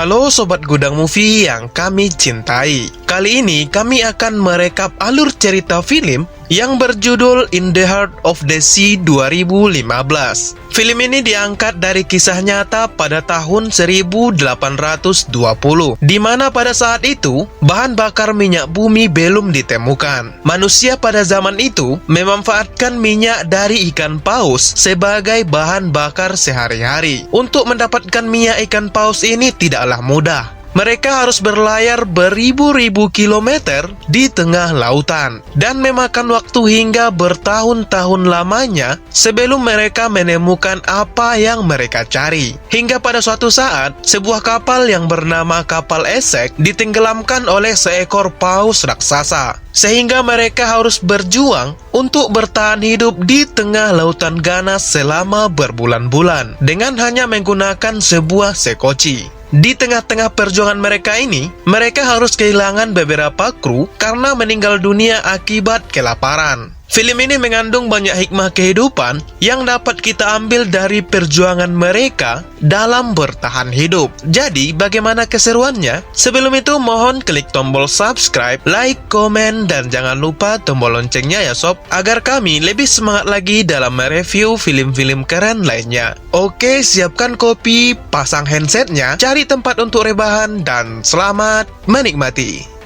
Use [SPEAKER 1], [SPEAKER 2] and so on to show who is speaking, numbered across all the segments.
[SPEAKER 1] Halo Sobat Gudang Movie yang kami cintai. Kali ini kami akan merekap alur cerita film yang berjudul In the Heart of the Sea 2015. Film ini diangkat dari kisah nyata pada tahun 1820, di mana pada saat itu bahan bakar minyak bumi belum ditemukan. Manusia pada zaman itu memanfaatkan minyak dari ikan paus sebagai bahan bakar sehari-hari. Untuk mendapatkan minyak ikan paus ini tidaklah mudah. Mereka harus berlayar beribu-ribu kilometer di tengah lautan dan memakan waktu hingga bertahun-tahun lamanya sebelum mereka menemukan apa yang mereka cari. Hingga pada suatu saat, sebuah kapal yang bernama kapal Esek ditenggelamkan oleh seekor paus raksasa. Sehingga mereka harus berjuang untuk bertahan hidup di tengah lautan ganas selama berbulan-bulan dengan hanya menggunakan sebuah sekoci. Di tengah-tengah perjuangan mereka ini, mereka harus kehilangan beberapa kru karena meninggal dunia akibat kelaparan. Film ini mengandung banyak hikmah kehidupan yang dapat kita ambil dari perjuangan mereka dalam bertahan hidup. Jadi, bagaimana keseruannya? Sebelum itu, mohon klik tombol subscribe, like, komen, dan jangan lupa tombol loncengnya ya sob, agar kami lebih semangat lagi dalam mereview film-film keren lainnya. Oke, siapkan kopi, pasang handsetnya, cari tempat untuk rebahan, dan selamat menikmati.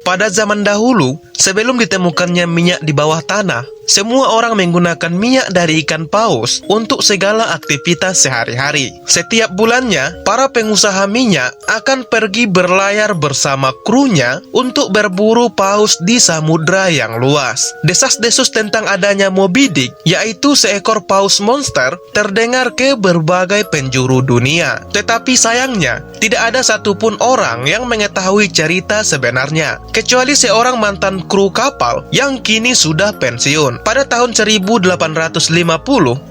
[SPEAKER 1] Pada zaman dahulu, sebelum ditemukannya minyak di bawah tanah, semua orang menggunakan minyak dari ikan paus untuk segala aktivitas sehari-hari. Setiap bulannya, para pengusaha minyak akan pergi berlayar bersama krunya untuk berburu paus di samudra yang luas. Desas-desus tentang adanya Moby Dick, yaitu seekor paus monster, terdengar ke berbagai penjuru dunia. Tetapi sayangnya, tidak ada satupun orang yang mengetahui cerita sebenarnya, kecuali seorang mantan kru kapal yang kini sudah pensiun. Pada tahun 1850,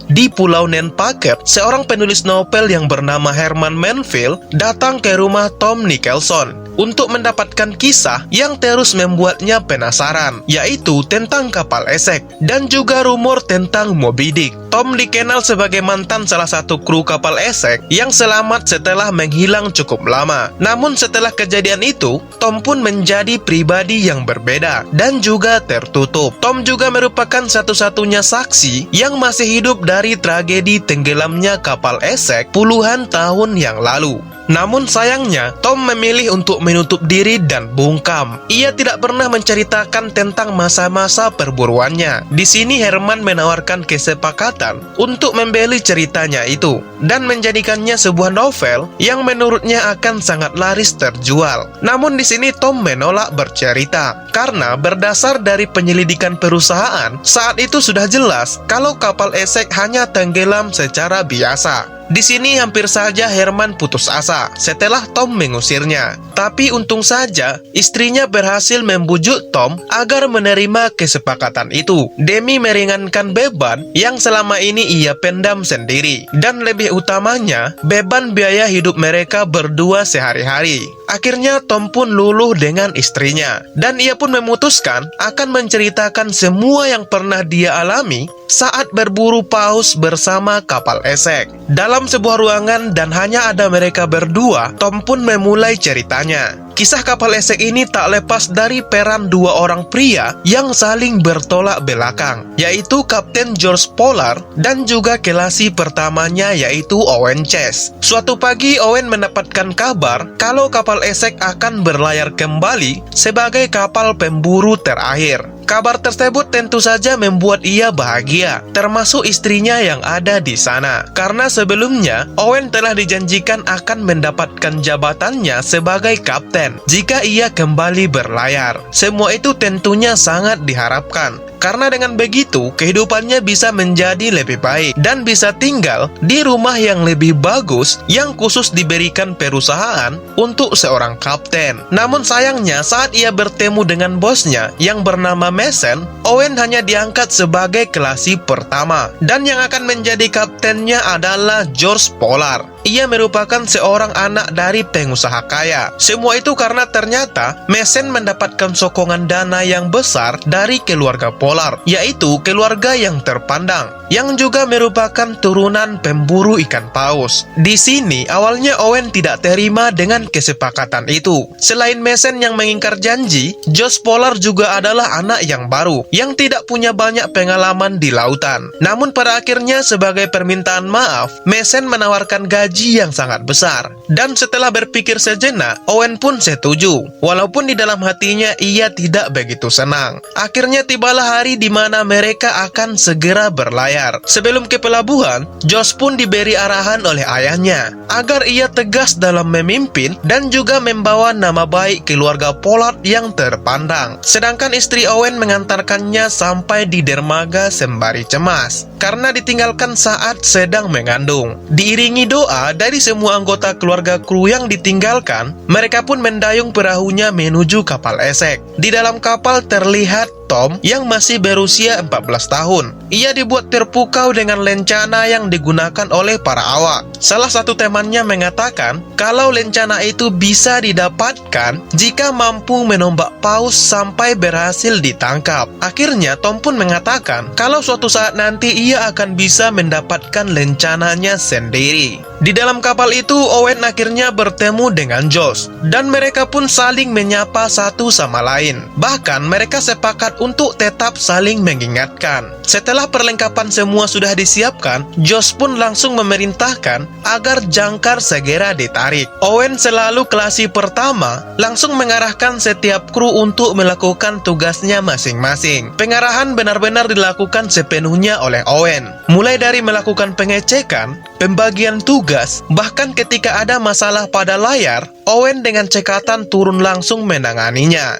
[SPEAKER 1] di Pulau Nantucket, seorang penulis novel yang bernama Herman Melville datang ke rumah Tom Nicholson untuk mendapatkan kisah yang terus membuatnya penasaran, yaitu tentang kapal Esek dan juga rumor tentang Moby Dick. Tom dikenal sebagai mantan salah satu kru kapal Esek yang selamat setelah menghilang cukup lama. Namun setelah kejadian itu, Tom pun menjadi pribadi yang berbeda dan juga tertutup. Tom juga merupakan satu-satunya saksi yang masih hidup dari tragedi tenggelamnya kapal Esek puluhan tahun yang lalu. Namun sayangnya, Tom memilih untuk menutup diri dan bungkam. Ia tidak pernah menceritakan tentang masa-masa perburuannya. Di sini Herman menawarkan kesepakatan untuk membeli ceritanya itu dan menjadikannya sebuah novel yang menurutnya akan sangat laris terjual. Namun di sini Tom menolak bercerita karena berdasar dari penyelidikan perusahaan, saat itu sudah jelas kalau kapal Esek hanya tenggelam secara biasa. Di sini hampir saja Herman putus asa setelah Tom mengusirnya. Tapi untung saja istrinya berhasil membujuk Tom agar menerima kesepakatan itu demi meringankan beban yang selama ini ia pendam sendiri. Dan lebih utamanya, beban biaya hidup mereka berdua sehari-hari. Akhirnya Tom pun luluh dengan istrinya dan ia pun memutuskan akan menceritakan semua yang pernah dia alami saat berburu paus bersama kapal Esek. Dalam sebuah ruangan dan hanya ada mereka berdua, Tom pun memulai ceritanya. Kisah kapal Esek ini tak lepas dari peran dua orang pria yang saling bertolak belakang, yaitu Kapten George Pollard dan juga kelasi pertamanya yaitu Owen Chase. Suatu pagi Owen mendapatkan kabar kalau kapal Esek akan berlayar kembali sebagai kapal pemburu terakhir. Kabar tersebut tentu saja membuat ia bahagia, termasuk istrinya yang ada di sana. Karena sebelumnya, Owen telah dijanjikan akan mendapatkan jabatannya sebagai kapten jika ia kembali berlayar. Semua itu tentunya sangat diharapkan. Karena dengan begitu, kehidupannya bisa menjadi lebih baik dan bisa tinggal di rumah yang lebih bagus yang khusus diberikan perusahaan untuk seorang kapten. Namun sayangnya, saat ia bertemu dengan bosnya yang bernama Mason, Owen hanya diangkat sebagai kelasi pertama dan yang akan menjadi kaptennya adalah George Pollard. ia merupakan seorang anak dari pengusaha kaya. Semua itu karena ternyata Mesen mendapatkan sokongan dana yang besar dari keluarga Pollard, yaitu keluarga yang terpandang, yang juga merupakan turunan pemburu ikan paus. Di sini awalnya Owen tidak terima dengan kesepakatan itu. Selain Mesen yang mengingkar janji, Josh Pollard juga adalah anak yang baru, yang tidak punya banyak pengalaman di lautan. Namun pada akhirnya sebagai permintaan maaf, Mesen menawarkan gaji yang sangat besar. Dan setelah berpikir sejenak, Owen pun setuju. Walaupun di dalam hatinya ia tidak begitu senang. Akhirnya tibalah hari di mana mereka akan segera berlayar. Sebelum ke pelabuhan, Josh pun diberi arahan oleh ayahnya agar ia tegas dalam memimpin dan juga membawa nama baik keluarga Pollard yang terpandang. Sedangkan istri Owen mengantarkannya sampai di dermaga sembari cemas karena ditinggalkan saat sedang mengandung. Diiringi doa dari semua anggota keluarga kru yang ditinggalkan, mereka pun mendayung perahunya menuju kapal esek. Di dalam kapal terlihat Tom yang masih berusia 14 tahun. Ia dibuat terpukau dengan lencana yang digunakan oleh para awak. Salah satu temannya mengatakan kalau lencana itu bisa didapatkan jika mampu menombak paus sampai berhasil ditangkap. Akhirnya Tom pun mengatakan kalau suatu saat nanti ia akan bisa mendapatkan lencananya sendiri. Di dalam kapal itu, Owen akhirnya bertemu dengan Josh, dan mereka pun saling menyapa satu sama lain. Bahkan mereka sepakat untuk tetap saling mengingatkan. Setelah perlengkapan semua sudah disiapkan, Josh pun langsung memerintahkan agar jangkar segera ditarik. Owen selalu kelasi pertama, langsung mengarahkan setiap kru untuk melakukan tugasnya masing-masing. Pengarahan benar-benar dilakukan sepenuhnya oleh Owen, mulai dari melakukan pengecekan, pembagian tugas, bahkan ketika ada masalah pada layar, Owen dengan cekatan turun langsung menanganinya.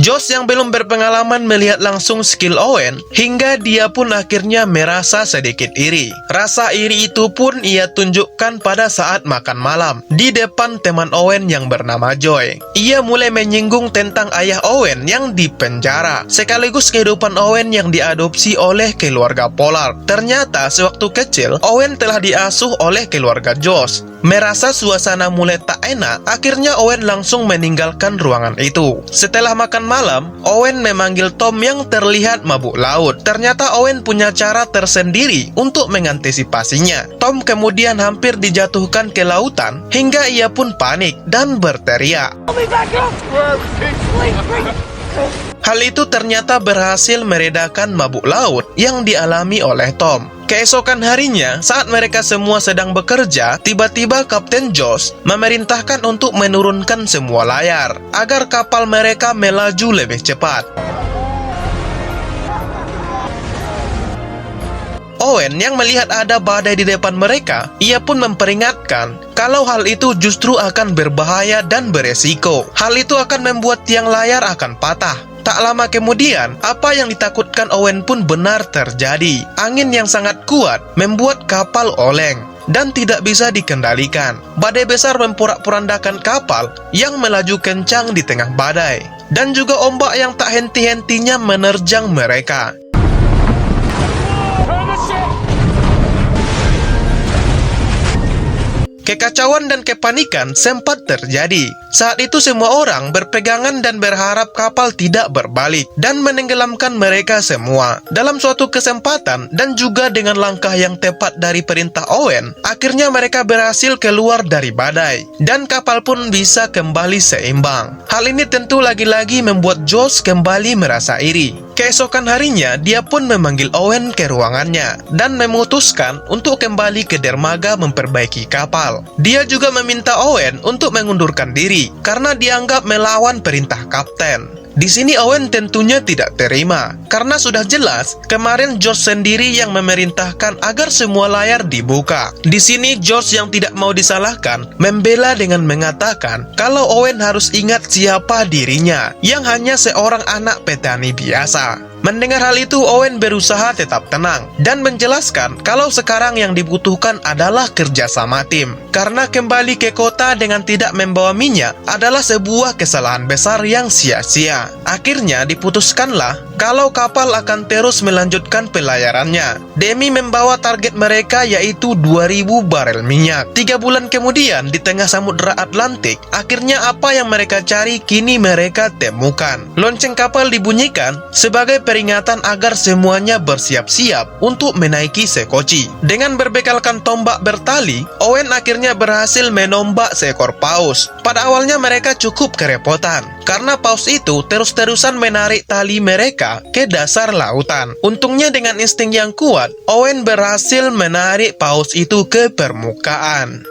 [SPEAKER 1] Josh yang belum berpengalaman melihat langsung skill Owen, hingga dia pun akhirnya merasa sedikit iri. Rasa iri itu pun ia tunjukkan pada saat makan malam di depan teman Owen yang bernama Joy. Ia mulai menyinggung tentang ayah Owen yang dipenjara, sekaligus kehidupan Owen yang diadopsi oleh keluarga Pollard. Ternyata sewaktu kecil, Owen telah diasuh oleh keluarga Josh. Merasa suasana mulai tak enak, akhirnya Owen langsung meninggalkan ruangan itu. Setelah makan malam, Owen memanggil Tom yang terlihat mabuk laut. Ternyata Owen punya cara tersendiri untuk mengantisipasinya. Tom kemudian hampir dijatuhkan ke lautan, hingga ia pun panik dan berteriak. Hal itu ternyata berhasil meredakan mabuk laut yang dialami oleh Tom. Keesokan harinya, saat mereka semua sedang bekerja, tiba-tiba Kapten Josh memerintahkan untuk menurunkan semua layar agar kapal mereka melaju lebih cepat. Owen yang melihat ada badai di depan mereka, ia pun memperingatkan kalau hal itu justru akan berbahaya dan beresiko. Hal itu akan membuat tiang layar akan patah. Tak lama kemudian, apa yang ditakutkan Owen pun benar terjadi. Angin yang sangat kuat membuat kapal oleng dan tidak bisa dikendalikan. Badai besar memporak-porandakan kapal yang melaju kencang di tengah badai, dan juga ombak yang tak henti-hentinya menerjang mereka. Kekacauan dan kepanikan sempat terjadi. Saat itu semua orang berpegangan dan berharap kapal tidak berbalik dan menenggelamkan mereka semua. Dalam suatu kesempatan dan juga dengan langkah yang tepat dari perintah Owen, akhirnya mereka berhasil keluar dari badai dan kapal pun bisa kembali seimbang. Hal ini tentu lagi-lagi membuat Josh kembali merasa iri. Keesokan harinya, dia pun memanggil Owen ke ruangannya dan memutuskan untuk kembali ke dermaga memperbaiki kapal. Dia juga meminta Owen untuk mengundurkan diri karena dianggap melawan perintah kapten. Di sini Owen tentunya tidak terima karena sudah jelas kemarin Josh sendiri yang memerintahkan agar semua layar dibuka. Di sini Josh yang tidak mau disalahkan membela dengan mengatakan kalau Owen harus ingat siapa dirinya yang hanya seorang anak petani biasa. Mendengar hal itu, Owen berusaha tetap tenang dan menjelaskan kalau sekarang yang dibutuhkan adalah kerjasama tim. Karena kembali ke kota dengan tidak membawa minyak adalah sebuah kesalahan besar yang sia-sia. Akhirnya diputuskanlah kalau kapal akan terus melanjutkan pelayarannya demi membawa target mereka yaitu 2000 barel minyak. 3 bulan kemudian di tengah Samudra Atlantik, akhirnya apa yang mereka cari kini mereka temukan. Lonceng kapal dibunyikan sebagai peringatan agar semuanya bersiap-siap untuk menaiki Sekoci. Dengan berbekalkan tombak bertali, Owen akhirnya berhasil menombak seekor paus. Pada awalnya mereka cukup kerepotan karena paus itu terus-terusan menarik tali mereka ke dasar lautan. Untungnya dengan insting yang kuat, Owen berhasil menarik paus itu ke permukaan.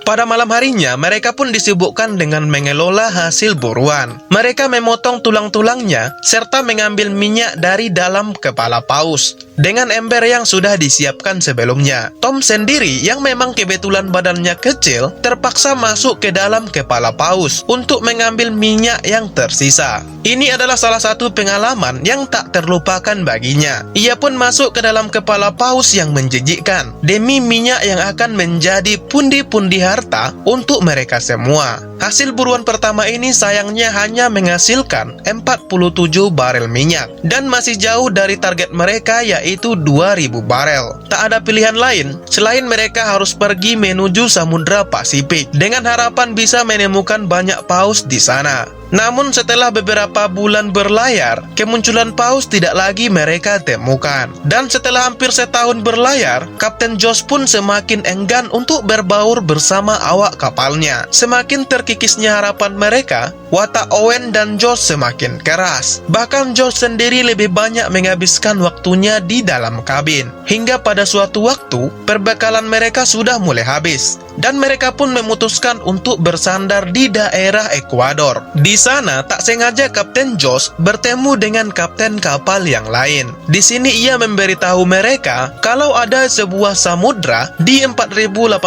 [SPEAKER 1] Pada malam harinya, mereka pun disibukkan dengan mengelola hasil buruan. Mereka memotong tulang-tulangnya serta mengambil minyak dari dalam kepala paus dengan ember yang sudah disiapkan sebelumnya. Tom sendiri yang memang kebetulan badannya kecil terpaksa masuk ke dalam kepala paus untuk mengambil minyak yang tersisa. Ini adalah salah satu pengalaman yang tak terlupakan baginya. Ia pun masuk ke dalam kepala paus yang menjijikkan demi minyak yang akan menjadi pundi-pundi harta untuk mereka semua. Hasil buruan pertama ini sayangnya hanya menghasilkan 47 barel minyak dan masih jauh dari target mereka yaitu 2000 barel. Tak ada pilihan lain selain mereka harus pergi menuju Samudra Pasifik dengan harapan bisa menemukan banyak paus di sana. Namun setelah beberapa bulan berlayar, kemunculan paus tidak lagi mereka temukan. Dan setelah hampir setahun berlayar, Kapten Josh pun semakin enggan untuk berbaur bersama awak kapalnya. Semakin terkikisnya harapan mereka, watak Owen dan Josh semakin keras. Bahkan Josh sendiri lebih banyak menghabiskan waktunya di dalam kabin. Hingga pada suatu waktu, perbekalan mereka sudah mulai habis. Dan mereka pun memutuskan untuk bersandar di daerah Ekuador. Di sana, tak sengaja Kapten Josh bertemu dengan kapten kapal yang lain. Di sini ia memberitahu mereka kalau ada sebuah samudra di 4.800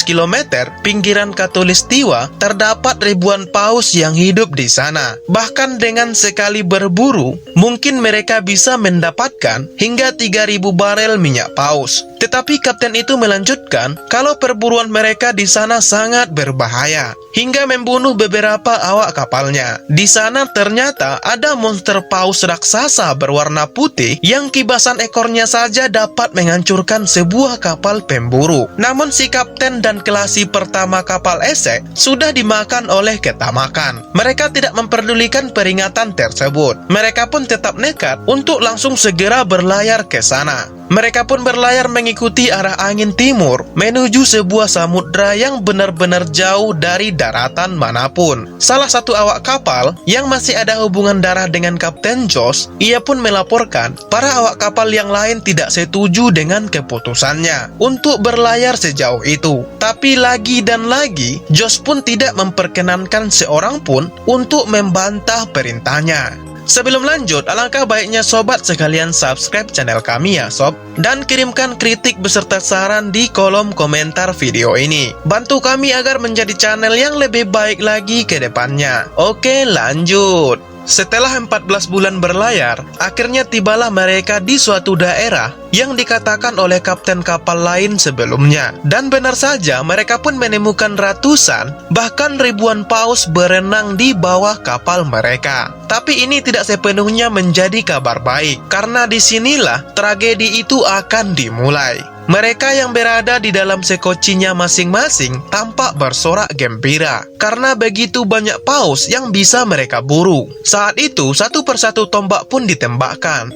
[SPEAKER 1] km pinggiran Khatulistiwa terdapat ribuan paus yang hidup di sana. Bahkan dengan sekali berburu, mungkin mereka bisa mendapatkan hingga 3.000 barel minyak paus. Tetapi kapten itu melanjutkan kalau perburuan mereka di sana sangat berbahaya hingga membunuh beberapa awak kapalnya. Di sana ternyata ada monster paus raksasa berwarna putih yang kibasan ekornya saja dapat menghancurkan sebuah kapal pemburu. Namun si kapten dan kelasi pertama kapal esek sudah dimakan oleh ketamakan. Mereka tidak memperdulikan peringatan tersebut. Mereka pun tetap nekat untuk langsung segera berlayar ke sana. Mereka pun berlayar mengikuti arah angin timur menuju sebuah samudra yang benar-benar jauh dari daratan manapun. Salah satu awak kapal yang masih ada hubungan darah dengan Kapten Josh, ia pun melaporkan para awak kapal yang lain tidak setuju dengan keputusannya untuk berlayar sejauh itu. Tapi lagi dan lagi, Josh pun tidak memperkenankan seorang pun untuk membantah perintahnya. Sebelum lanjut, alangkah baiknya sobat sekalian subscribe channel kami ya sob, dan kirimkan kritik beserta saran di kolom komentar video ini. Bantu kami agar menjadi channel yang lebih baik lagi ke depannya. Oke, lanjut. Setelah 14 bulan berlayar, akhirnya tibalah mereka di suatu daerah yang dikatakan oleh kapten kapal lain sebelumnya. Dan benar saja, mereka pun menemukan ratusan, bahkan ribuan paus berenang di bawah kapal mereka. Tapi ini tidak sepenuhnya menjadi kabar baik, karena disinilah tragedi itu akan dimulai. Mereka yang berada di dalam sekocinya masing-masing tampak bersorak gembira karena begitu banyak paus yang bisa mereka buru. Saat itu, satu persatu tombak pun ditembakkan.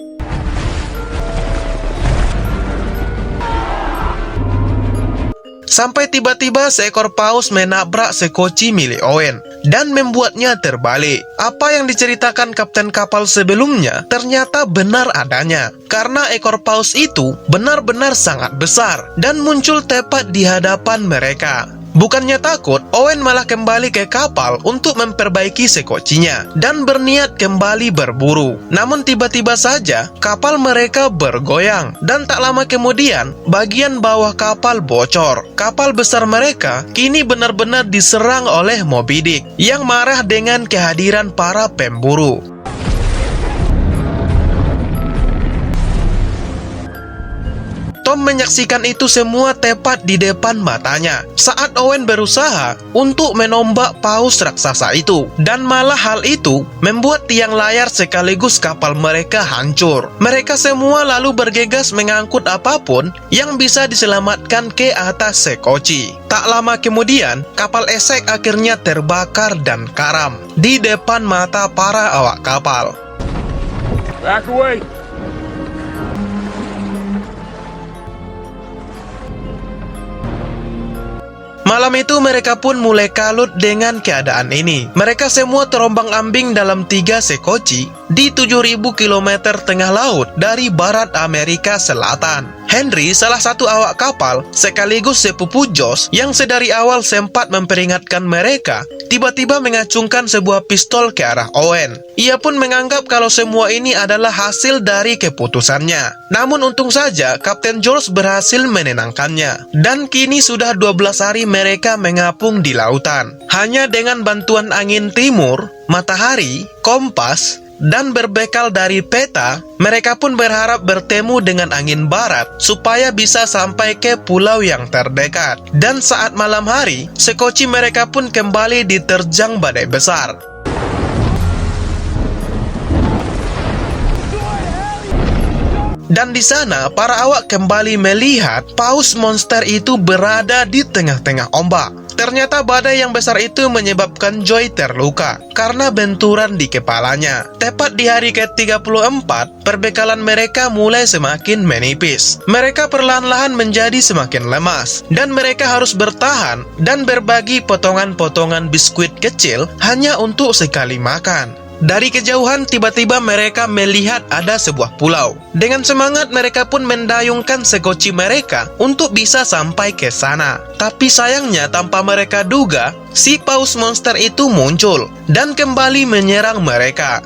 [SPEAKER 1] Sampai tiba-tiba seekor paus menabrak sekoci milik Owen dan membuatnya terbalik. Apa yang diceritakan kapten kapal sebelumnya ternyata benar adanya, karena ekor paus itu benar-benar sangat besar dan muncul tepat di hadapan mereka. Bukannya takut, Owen malah kembali ke kapal untuk memperbaiki sekocinya dan berniat kembali berburu. Namun tiba-tiba saja kapal mereka bergoyang dan tak lama kemudian bagian bawah kapal bocor. Kapal besar mereka kini benar-benar diserang oleh Moby Dick yang marah dengan kehadiran para pemburu. Tom menyaksikan itu semua tepat di depan matanya saat Owen berusaha untuk menombak paus raksasa itu, dan malah hal itu membuat tiang layar sekaligus kapal mereka hancur. Mereka semua lalu bergegas mengangkut apapun yang bisa diselamatkan ke atas Sekoci. Tak lama kemudian, kapal esek akhirnya terbakar dan karam di depan mata para awak kapal.
[SPEAKER 2] Back away!
[SPEAKER 1] Malam itu mereka pun mulai kalut dengan keadaan ini. Mereka semua terombang-ambing dalam 3 sekoci di 7.000 km tengah laut dari barat Amerika Selatan. Henry, salah satu awak kapal sekaligus sepupu Josh yang sedari awal sempat memperingatkan mereka, tiba-tiba mengacungkan sebuah pistol ke arah Owen. Ia pun menganggap kalau semua ini adalah hasil dari keputusannya. Namun untung saja Kapten George berhasil menenangkannya. Dan kini sudah 12 hari mereka mengapung di lautan. Hanya dengan bantuan angin timur, matahari, kompas, dan berbekal dari peta, mereka pun berharap bertemu dengan angin barat supaya bisa sampai ke pulau yang terdekat. Dan saat malam hari, sekoci mereka pun kembali diterjang badai besar. Dan di sana, para awak kembali melihat paus monster itu berada di tengah-tengah ombak. Ternyata badai yang besar itu menyebabkan Joy terluka karena benturan di kepalanya. Tepat di hari ke-34, perbekalan mereka mulai semakin menipis. Mereka perlahan-lahan menjadi semakin lemas, dan mereka harus bertahan dan berbagi potongan-potongan biskuit kecil hanya untuk sekali makan. Dari kejauhan tiba-tiba mereka melihat ada sebuah pulau. Dengan semangat mereka pun mendayungkan sekoci mereka untuk bisa sampai ke sana. Tapi sayangnya tanpa mereka duga, si paus monster itu muncul dan kembali menyerang mereka.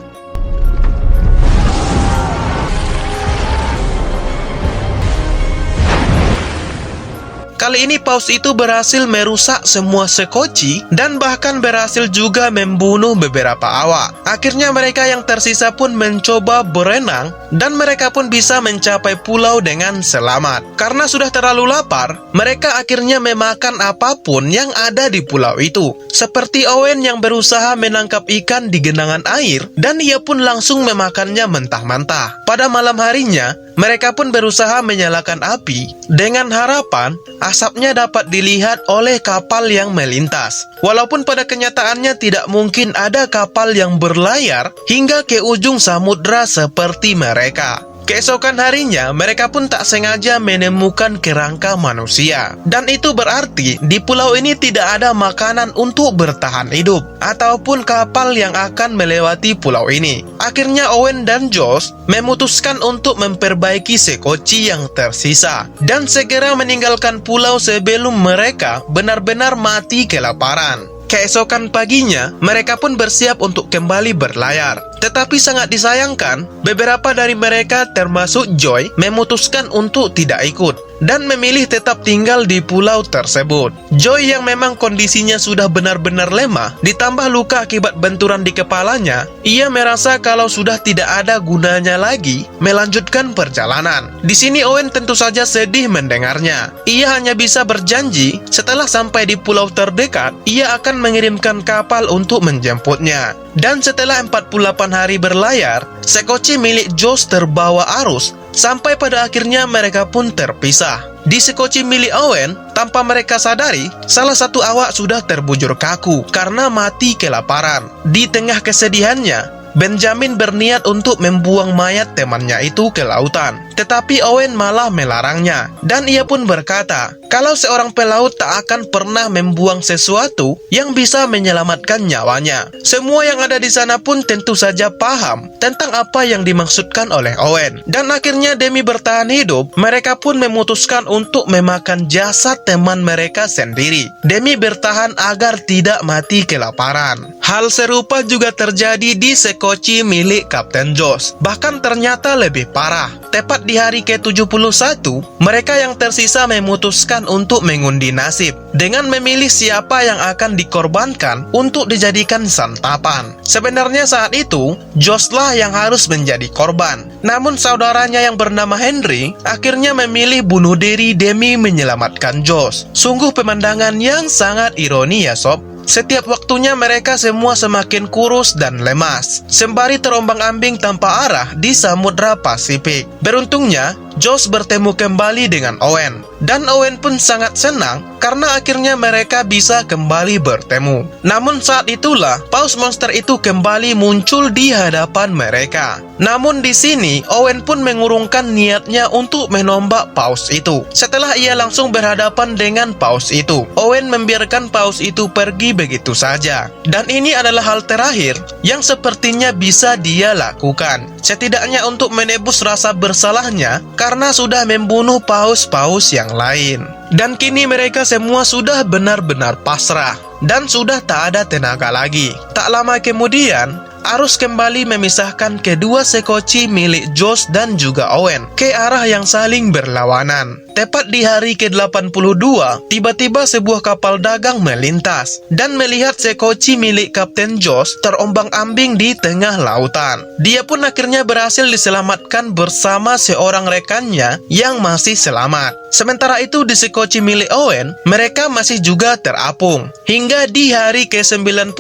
[SPEAKER 1] Kali ini paus itu berhasil merusak semua sekoci dan bahkan berhasil juga membunuh beberapa awak. Akhirnya mereka yang tersisa pun mencoba berenang dan mereka pun bisa mencapai pulau dengan selamat. Karena sudah terlalu lapar, mereka akhirnya memakan apapun yang ada di pulau itu. Seperti Owen yang berusaha menangkap ikan di genangan air dan ia pun langsung memakannya mentah-mentah. Pada malam harinya, mereka pun berusaha menyalakan api dengan harapan asapnya dapat dilihat oleh kapal yang melintas. Walaupun pada kenyataannya tidak mungkin ada kapal yang berlayar hingga ke ujung samudra seperti mereka. Keesokan harinya, mereka pun tak sengaja menemukan kerangka manusia. Dan itu berarti di pulau ini tidak ada makanan untuk bertahan hidup ataupun kapal yang akan melewati pulau ini. Akhirnya Owen dan Josh memutuskan untuk memperbaiki sekoci yang tersisa dan segera meninggalkan pulau sebelum mereka benar-benar mati kelaparan. Keesokan paginya, mereka pun bersiap untuk kembali berlayar. Tetapi sangat disayangkan, beberapa dari mereka termasuk Joy memutuskan untuk tidak ikut dan memilih tetap tinggal di pulau tersebut. Joy yang memang kondisinya sudah benar-benar lemah, ditambah luka akibat benturan di kepalanya, ia merasa kalau sudah tidak ada gunanya lagi melanjutkan perjalanan. Di sini Owen tentu saja sedih mendengarnya. Ia hanya bisa berjanji setelah sampai di pulau terdekat, ia akan mengirimkan kapal untuk menjemputnya. Dan setelah 48 hari berlayar, sekoci milik Josh terbawa arus, sampai pada akhirnya mereka pun terpisah. Di sekoci milik Owen, tanpa mereka sadari, salah satu awak sudah terbujur kaku karena mati kelaparan. Di tengah kesedihannya, Benjamin berniat untuk membuang mayat temannya itu ke lautan. tetapi Owen malah melarangnya. Dan ia pun berkata, kalau seorang pelaut tak akan pernah membuang sesuatu yang bisa menyelamatkan nyawanya. Semua yang ada di sana pun tentu saja paham tentang apa yang dimaksudkan oleh Owen. Dan akhirnya demi bertahan hidup, mereka pun memutuskan untuk memakan jasad teman mereka sendiri, demi bertahan agar tidak mati kelaparan. Hal serupa juga terjadi di sekoci milik Kapten Josh. Bahkan ternyata lebih parah. Tepat di hari ke-71, mereka yang tersisa memutuskan untuk mengundi nasib dengan memilih siapa yang akan dikorbankan untuk dijadikan santapan. Sebenarnya saat itu, Josh lah yang harus menjadi korban. Namun saudaranya yang bernama Henry akhirnya memilih bunuh diri demi menyelamatkan Josh. Sungguh pemandangan yang sangat ironi ya sob. Setiap waktunya mereka semua semakin kurus dan lemas, sembari terombang-ambing tanpa arah di Samudra Pasifik. Beruntungnya, Josh bertemu kembali dengan Owen. Dan Owen pun sangat senang karena akhirnya mereka bisa kembali bertemu. Namun saat itulah paus monster itu kembali muncul di hadapan mereka. Namun di sini Owen pun mengurungkan niatnya untuk menombak paus itu. Setelah ia langsung berhadapan dengan paus itu, Owen membiarkan paus itu pergi begitu saja. Dan ini adalah hal terakhir yang sepertinya bisa dia lakukan, setidaknya untuk menebus rasa bersalahnya karena sudah membunuh paus-paus yang lain. Dan kini mereka semua sudah benar-benar pasrah dan sudah tak ada tenaga lagi. Tak lama kemudian, arus kembali memisahkan kedua sekoci milik Josh dan juga Owen ke arah yang saling berlawanan. Tepat di hari ke-82, tiba-tiba sebuah kapal dagang melintas dan melihat sekoci milik Kapten Josh terombang-ambing di tengah lautan. Dia pun akhirnya berhasil diselamatkan bersama seorang rekannya yang masih selamat. Sementara itu di sekoci milik Owen, mereka masih juga terapung. Hingga di hari ke-90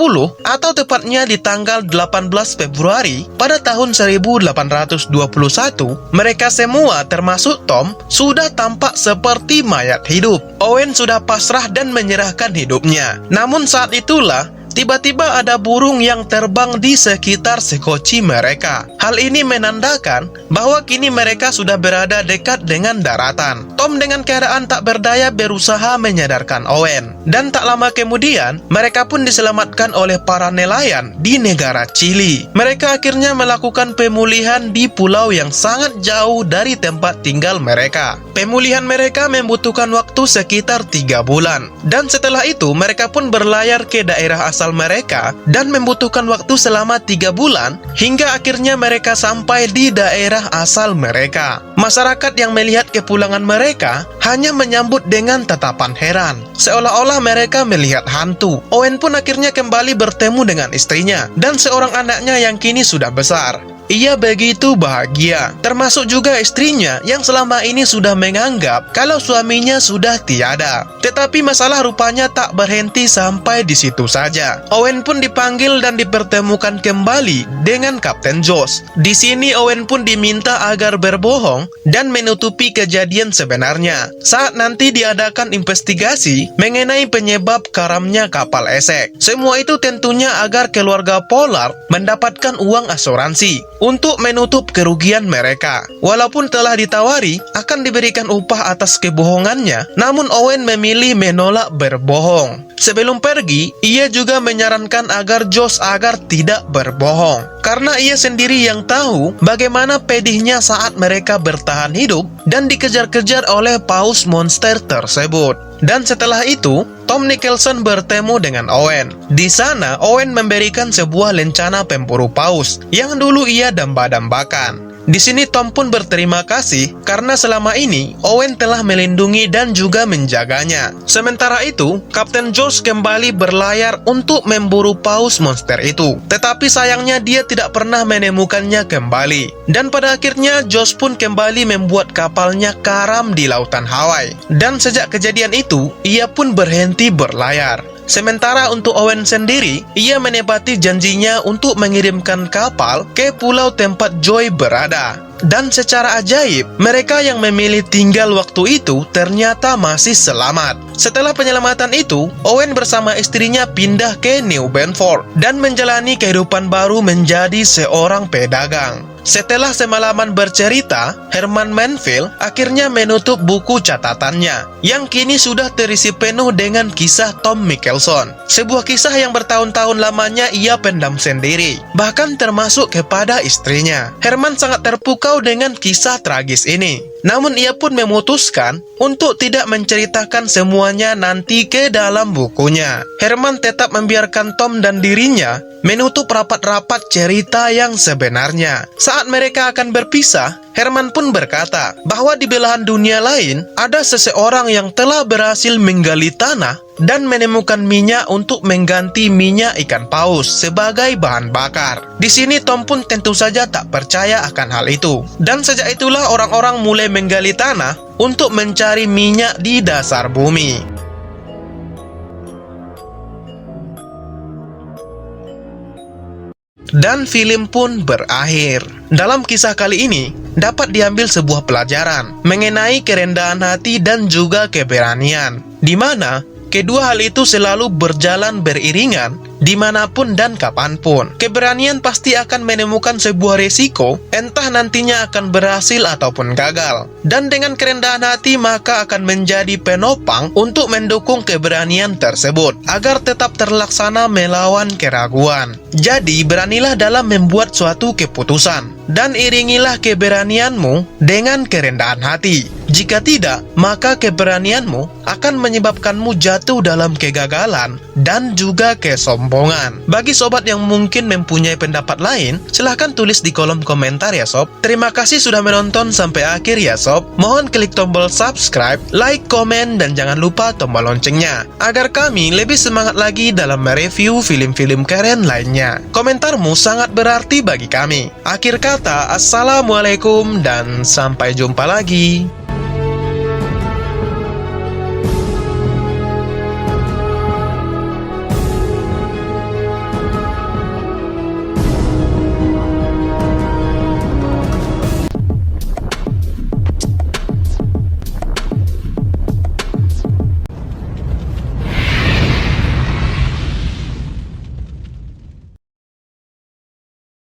[SPEAKER 1] atau tepatnya di tanggal 18 Februari pada tahun 1821, mereka semua termasuk Tom sudah tampak seperti mayat hidup. Owen sudah pasrah dan menyerahkan hidupnya. Namun saat itulah tiba-tiba ada burung yang terbang di sekitar sekoci mereka. Hal ini menandakan bahwa kini mereka sudah berada dekat dengan daratan. Tom dengan keadaan tak berdaya berusaha menyadarkan Owen. Dan tak lama kemudian, mereka pun diselamatkan oleh para nelayan di negara Chili. Mereka akhirnya melakukan pemulihan di pulau yang sangat jauh dari tempat tinggal mereka. Pemulihan mereka membutuhkan waktu sekitar 3 bulan. Dan setelah itu, mereka pun berlayar ke daerah asal mereka dan membutuhkan waktu selama 3 bulan hingga akhirnya mereka sampai di daerah asal mereka. Masyarakat yang melihat kepulangan mereka hanya menyambut dengan tatapan heran, seolah-olah mereka melihat hantu. Owen pun akhirnya kembali bertemu dengan istrinya dan seorang anaknya yang kini sudah besar. Ia begitu bahagia, termasuk juga istrinya yang selama ini sudah menganggap kalau suaminya sudah tiada. Tetapi masalah rupanya tak berhenti sampai di situ saja. Owen pun dipanggil dan dipertemukan kembali dengan Kapten Josh. Di sini Owen pun diminta agar berbohong dan menutupi kejadian sebenarnya saat nanti diadakan investigasi mengenai penyebab karamnya kapal esek. Semua itu tentunya agar keluarga Pollard mendapatkan uang asuransi untuk menutup kerugian mereka. Walaupun telah ditawari akan diberikan upah atas kebohongannya, namun Owen memilih menolak berbohong. Sebelum pergi, ia juga menyarankan agar Josh agar tidak berbohong, karena ia sendiri yang tahu bagaimana pedihnya saat mereka bertahan hidup dan dikejar-kejar oleh paus monster tersebut. Dan setelah itu, Tom Nicholson bertemu dengan Owen. Di sana, Owen memberikan sebuah lencana pemburu paus yang dulu ia damba-dambakan. Di sini Tom pun berterima kasih karena selama ini Owen telah melindungi dan juga menjaganya. Sementara itu, Kapten Josh kembali berlayar untuk memburu paus monster itu. Tetapi sayangnya dia tidak pernah menemukannya kembali. Dan pada akhirnya Josh pun kembali membuat kapalnya karam di lautan Hawaii. Dan sejak kejadian itu, ia pun berhenti berlayar. Sementara untuk Owen sendiri, ia menepati janjinya untuk mengirimkan kapal ke pulau tempat Joy berada. Dan secara ajaib, mereka yang memilih tinggal waktu itu ternyata masih selamat. Setelah penyelamatan itu, Owen bersama istrinya pindah ke New Bedford dan menjalani kehidupan baru menjadi seorang pedagang. Setelah semalaman bercerita, Herman Manfield akhirnya menutup buku catatannya yang kini sudah terisi penuh dengan kisah Tom Michelson. Sebuah kisah yang bertahun-tahun lamanya ia pendam sendiri, bahkan termasuk kepada istrinya. Herman sangat terpukau dengan kisah tragis ini. Namun ia pun memutuskan untuk tidak menceritakan semuanya nanti ke dalam bukunya. Herman tetap membiarkan Tom dan dirinya menutup rapat-rapat cerita yang sebenarnya. Saat mereka akan berpisah, Herman pun berkata bahwa di belahan dunia lain ada seseorang yang telah berhasil menggali tanah dan menemukan minyak untuk mengganti minyak ikan paus sebagai bahan bakar. Di sini Tom pun tentu saja tak percaya akan hal itu. Dan sejak itulah orang-orang mulai menggali tanah untuk mencari minyak di dasar bumi. Dan film pun berakhir. Dalam kisah kali ini, dapat diambil sebuah pelajaran mengenai kerendahan hati dan juga keberanian, di mana kedua hal itu selalu berjalan beriringan dimanapun dan kapanpun. Keberanian pasti akan menemukan sebuah resiko, entah nantinya akan berhasil ataupun gagal. Dan dengan kerendahan hati maka akan menjadi penopang untuk mendukung keberanian tersebut, agar tetap terlaksana melawan keraguan. Jadi beranilah dalam membuat suatu keputusan, dan iringilah keberanianmu dengan kerendahan hati. Jika tidak, maka keberanianmu akan menyebabkanmu jatuh dalam kegagalan dan juga kesombongan. Bagi sobat yang mungkin mempunyai pendapat lain, silahkan tulis di kolom komentar ya sob. Terima kasih sudah menonton sampai akhir ya sob. Mohon klik tombol subscribe, like, komen, dan jangan lupa tombol loncengnya, agar kami lebih semangat lagi dalam mereview film-film keren lainnya. Komentarmu sangat berarti bagi kami. Akhir kata, assalamualaikum dan sampai jumpa lagi.